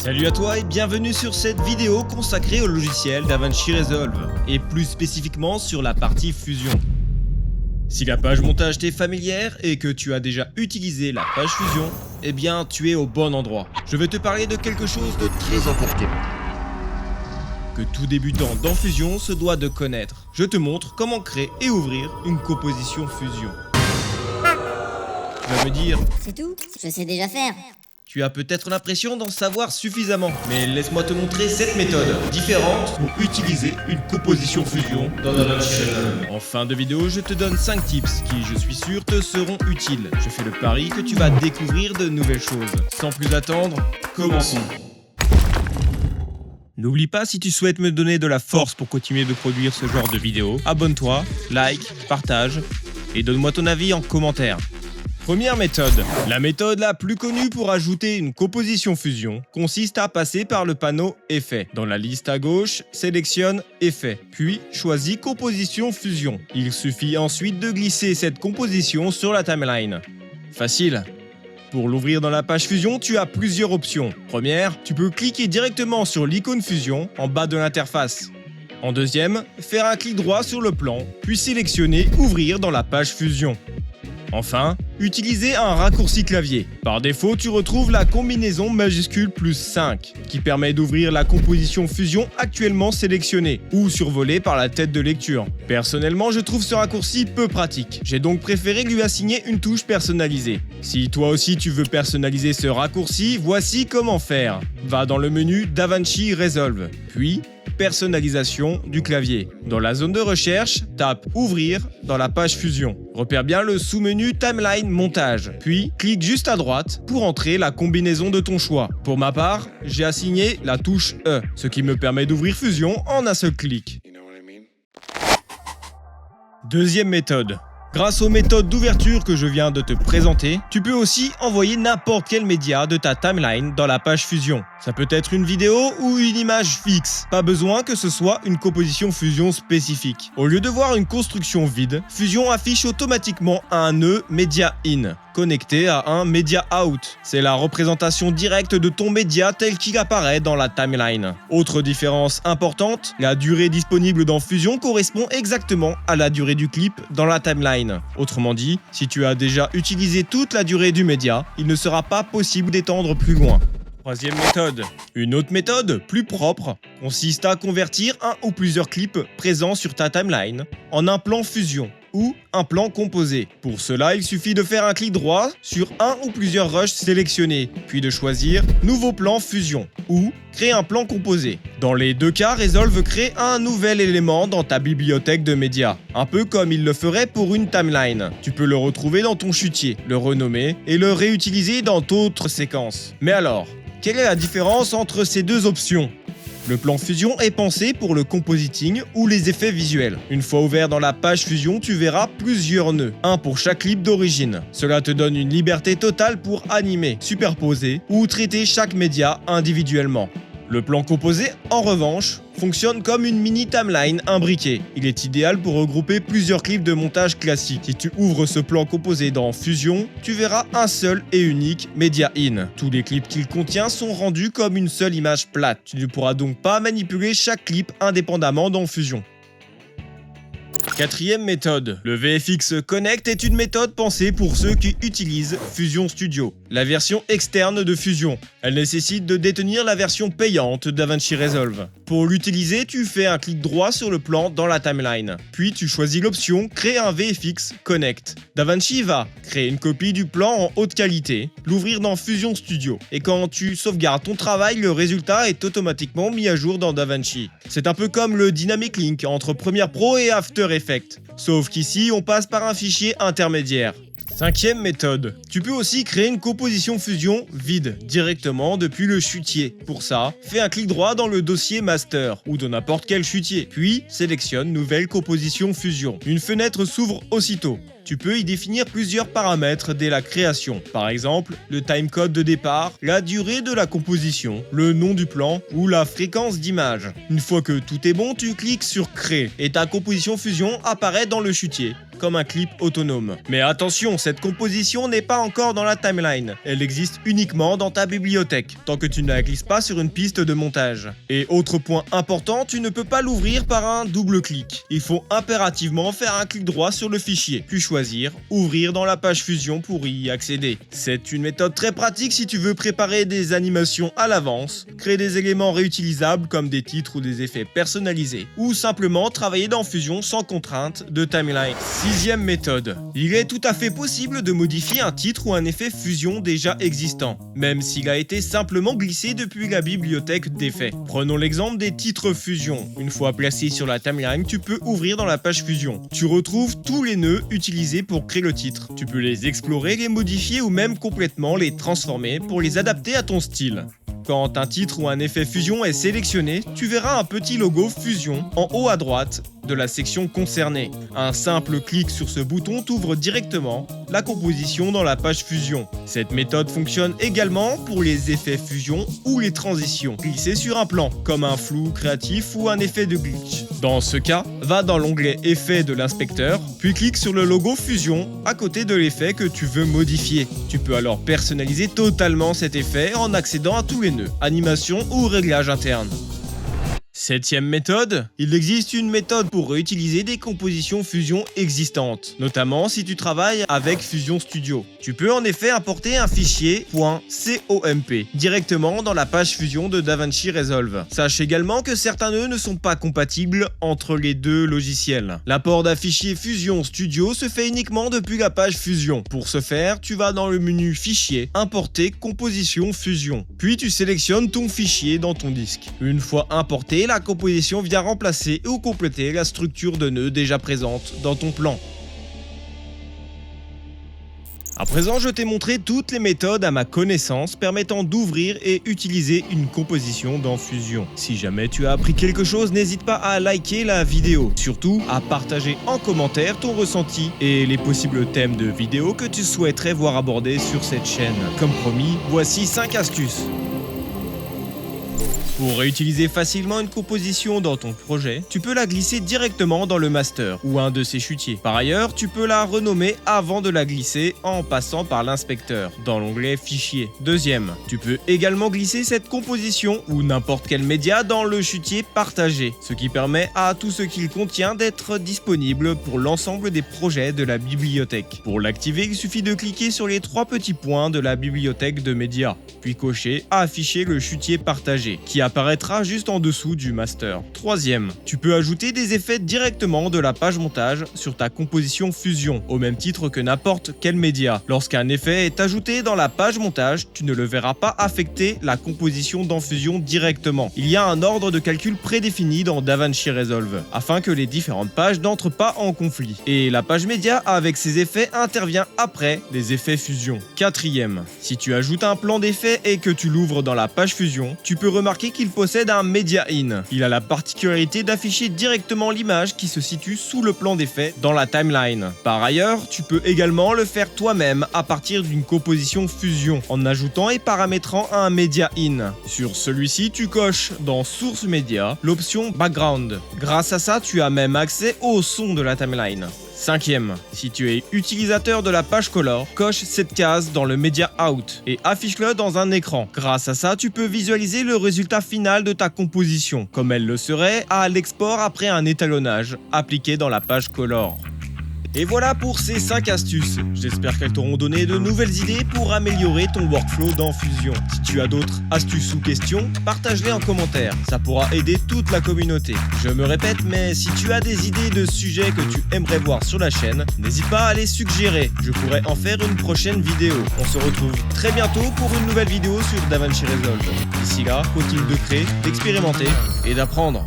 Salut à toi et bienvenue sur cette vidéo consacrée au logiciel DaVinci Resolve, et plus spécifiquement sur la partie fusion. Si la page montage t'est familière et que tu as déjà utilisé la page fusion, eh bien tu es au bon endroit. Je vais te parler de quelque chose de très important, que tout débutant dans Fusion se doit de connaître. Je te montre comment créer et ouvrir une composition fusion. Tu vas me dire, C'est tout, je sais déjà faire. tu as peut-être l'impression d'en savoir suffisamment, mais laisse-moi te montrer cette méthode différente pour utiliser une composition fusion dans DaVinci Resolve. En fin de vidéo, je te donne 5 tips qui, je suis sûr, te seront utiles. Je fais le pari que tu vas découvrir de nouvelles choses. Sans plus attendre, commençons. N'oublie pas, si tu souhaites me donner de la force pour continuer de produire ce genre de vidéos, abonne-toi, like, partage et donne-moi ton avis en commentaire. Première méthode. La méthode la plus connue pour ajouter une composition fusion consiste à passer par le panneau Effets. Dans la liste à gauche, sélectionne Effets, puis choisis Composition fusion. Il suffit ensuite de glisser cette composition sur la timeline. Facile. Pour l'ouvrir dans la page fusion, tu as plusieurs options. Première, tu peux cliquer directement sur l'icône fusion en bas de l'interface. En deuxième, faire un clic droit sur le plan, puis sélectionner Ouvrir dans la page fusion. Enfin, utilisez un raccourci clavier. Par défaut, tu retrouves la combinaison majuscule +5 qui permet d'ouvrir la composition fusion actuellement sélectionnée ou survolée par la tête de lecture. Personnellement, je trouve ce raccourci peu pratique. J'ai donc préféré lui assigner une touche personnalisée. Si toi aussi tu veux personnaliser ce raccourci, voici comment faire. Va dans le menu DaVinci Resolve, puis personnalisation du clavier. Dans la zone de recherche, tape Ouvrir dans la page fusion. Repère bien le sous-menu Timeline Montage, puis clique juste à droite pour entrer la combinaison de ton choix. Pour ma part, j'ai assigné la touche E, ce qui me permet d'ouvrir Fusion en un seul clic. Deuxième méthode. Grâce aux méthodes d'ouverture que je viens de te présenter, tu peux aussi envoyer n'importe quel média de ta timeline dans la page fusion. Ça peut être une vidéo ou une image fixe. Pas besoin que ce soit une composition fusion spécifique. Au lieu de voir une construction vide, Fusion affiche automatiquement un nœud Media In connecté à un Media Out. C'est la représentation directe de ton média tel qu'il apparaît dans la timeline. Autre différence importante, la durée disponible dans Fusion correspond exactement à la durée du clip dans la timeline. Autrement dit, si tu as déjà utilisé toute la durée du média, il ne sera pas possible d'étendre plus loin. Troisième méthode. Une autre méthode, plus propre, consiste à convertir un ou plusieurs clips présents sur ta timeline en un plan fusion ou un plan composé. Pour cela, il suffit de faire un clic droit sur un ou plusieurs rushs sélectionnés, puis de choisir Nouveau plan fusion ou Créer un plan composé. Dans les deux cas, Resolve crée un nouvel élément dans ta bibliothèque de médias, un peu comme il le ferait pour une timeline. Tu peux le retrouver dans ton chutier, le renommer et le réutiliser dans d'autres séquences. Mais alors, quelle est la différence entre ces deux options ? Le plan fusion est pensé pour le compositing ou les effets visuels. Une fois ouvert dans la page fusion, tu verras plusieurs nœuds, un pour chaque clip d'origine. Cela te donne une liberté totale pour animer, superposer ou traiter chaque média individuellement. Le plan composé, en revanche, fonctionne comme une mini timeline imbriquée. Il est idéal pour regrouper plusieurs clips de montage classique. Si tu ouvres ce plan composé dans Fusion, tu verras un seul et unique Media In. Tous les clips qu'il contient sont rendus comme une seule image plate. Tu ne pourras donc pas manipuler chaque clip indépendamment dans Fusion. Quatrième méthode. Le VFX Connect est une méthode pensée pour ceux qui utilisent Fusion Studio, la version externe de Fusion. Elle nécessite de détenir la version payante DaVinci Resolve. Pour l'utiliser, tu fais un clic droit sur le plan dans la timeline. Puis tu choisis l'option Créer un VFX Connect. DaVinci va créer une copie du plan en haute qualité, l'ouvrir dans Fusion Studio. Et quand tu sauvegardes ton travail, le résultat est automatiquement mis à jour dans DaVinci. C'est un peu comme le Dynamic Link entre Premiere Pro et After Effects. Sauf qu'ici, on passe par un fichier intermédiaire. Cinquième méthode. Tu peux aussi créer une composition fusion vide directement depuis le chutier. Pour ça, fais un clic droit dans le dossier master ou dans n'importe quel chutier, puis sélectionne Nouvelle composition fusion. Une fenêtre s'ouvre aussitôt. Tu peux y définir plusieurs paramètres dès la création. Par exemple, le timecode de départ, la durée de la composition, le nom du plan ou la fréquence d'image. Une fois que tout est bon, tu cliques sur Créer et ta composition fusion apparaît dans le chutier. comme un clip autonome. Mais attention, cette composition n'est pas encore dans la timeline. Elle existe uniquement dans ta bibliothèque, tant que tu ne la glisses pas sur une piste de montage. Et autre point important, tu ne peux pas l'ouvrir par un double clic. Il faut impérativement faire un clic droit sur le fichier, puis choisir « Ouvrir dans la page Fusion » pour y accéder. C'est une méthode très pratique si tu veux préparer des animations à l'avance, créer des éléments réutilisables comme des titres ou des effets personnalisés, ou simplement travailler dans Fusion sans contrainte de timeline. Sixième méthode. Il est tout à fait possible de modifier un titre ou un effet Fusion déjà existant, même s'il a été simplement glissé depuis la bibliothèque d'effets. Prenons l'exemple des titres Fusion. Une fois placé sur la timeline, tu peux ouvrir dans la page Fusion. Tu retrouves tous les nœuds utilisés pour créer le titre. Tu peux les explorer, les modifier ou même complètement les transformer pour les adapter à ton style. Quand un titre ou un effet Fusion est sélectionné, tu verras un petit logo Fusion en haut à droite de la section concernée. Un simple clic sur ce bouton t'ouvre directement la composition dans la page Fusion. Cette méthode fonctionne également pour les effets Fusion ou les transitions glissées sur un plan, comme un flou créatif ou un effet de glitch. Dans ce cas, va dans l'onglet Effets de l'inspecteur, puis clique sur le logo Fusion à côté de l'effet que tu veux modifier. Tu peux alors personnaliser totalement cet effet en accédant à tous les nœuds, animations ou réglages internes. Septième méthode, il existe une méthode pour réutiliser des compositions Fusion existantes, notamment si tu travailles avec Fusion Studio. Tu peux en effet importer un fichier .comp directement dans la page Fusion de DaVinci Resolve. Sache également que certains nœuds ne sont pas compatibles entre les deux logiciels. L'import d'un fichier Fusion Studio se fait uniquement depuis la page Fusion. Pour ce faire, tu vas dans le menu Fichier, Importer composition Fusion. Puis tu sélectionnes ton fichier dans ton disque. Une fois importé, la composition vient remplacer ou compléter la structure de nœuds déjà présente dans ton plan. À présent, je t'ai montré toutes les méthodes à ma connaissance permettant d'ouvrir et utiliser une composition dans Fusion. Si jamais tu as appris quelque chose, n'hésite pas à liker la vidéo. Surtout, à partager en commentaire ton ressenti et les possibles thèmes de vidéos que tu souhaiterais voir abordés sur cette chaîne. Comme promis, voici 5 astuces. Pour réutiliser facilement une composition dans ton projet, tu peux la glisser directement dans le master ou un de ses chutiers. Par ailleurs, tu peux la renommer avant de la glisser en passant par l'inspecteur dans l'onglet Fichier. Deuxième, tu peux également glisser cette composition ou n'importe quel média dans le chutier Partager, ce qui permet à tout ce qu'il contient d'être disponible pour l'ensemble des projets de la bibliothèque. Pour l'activer, il suffit de cliquer sur les 3 petits points de la bibliothèque de médias, puis cocher Afficher le chutier partagé, qui apparaîtra juste en dessous du master. Troisième, tu peux ajouter des effets directement de la page montage sur ta composition Fusion, au même titre que n'importe quel média. Lorsqu'un effet est ajouté dans la page montage, tu ne le verras pas affecter la composition dans Fusion directement. Il y a un ordre de calcul prédéfini dans DaVinci Resolve, afin que les différentes pages n'entrent pas en conflit. Et la page média avec ses effets intervient après les effets Fusion. Quatrième, si tu ajoutes un plan d'effets et que tu l'ouvres dans la page Fusion, tu peux remarquer qu'il possède un Media In. Il a la particularité d'afficher directement l'image qui se situe sous le plan d'effet dans la timeline. Par ailleurs, tu peux également le faire toi-même à partir d'une composition Fusion en ajoutant et paramétrant un Media In. Sur celui-ci, tu coches dans Source Média l'option Background. Grâce à ça, tu as même accès au son de la timeline. Cinquième, si tu es utilisateur de la page Color, coche cette case dans le Media Out et affiche-le dans un écran. Grâce à ça, tu peux visualiser le résultat final de ta composition, comme elle le serait à l'export après un étalonnage appliqué dans la page Color. Et voilà pour ces 5 astuces. J'espère qu'elles t'auront donné de nouvelles idées pour améliorer ton workflow dans Fusion. Si tu as d'autres astuces ou questions, partage-les en commentaire. Ça pourra aider toute la communauté. Je me répète, mais si tu as des idées de sujets que tu aimerais voir sur la chaîne, n'hésite pas à les suggérer. Je pourrais en faire une prochaine vidéo. On se retrouve très bientôt pour une nouvelle vidéo sur DaVinci Resolve. D'ici là, continue de créer, d'expérimenter et d'apprendre.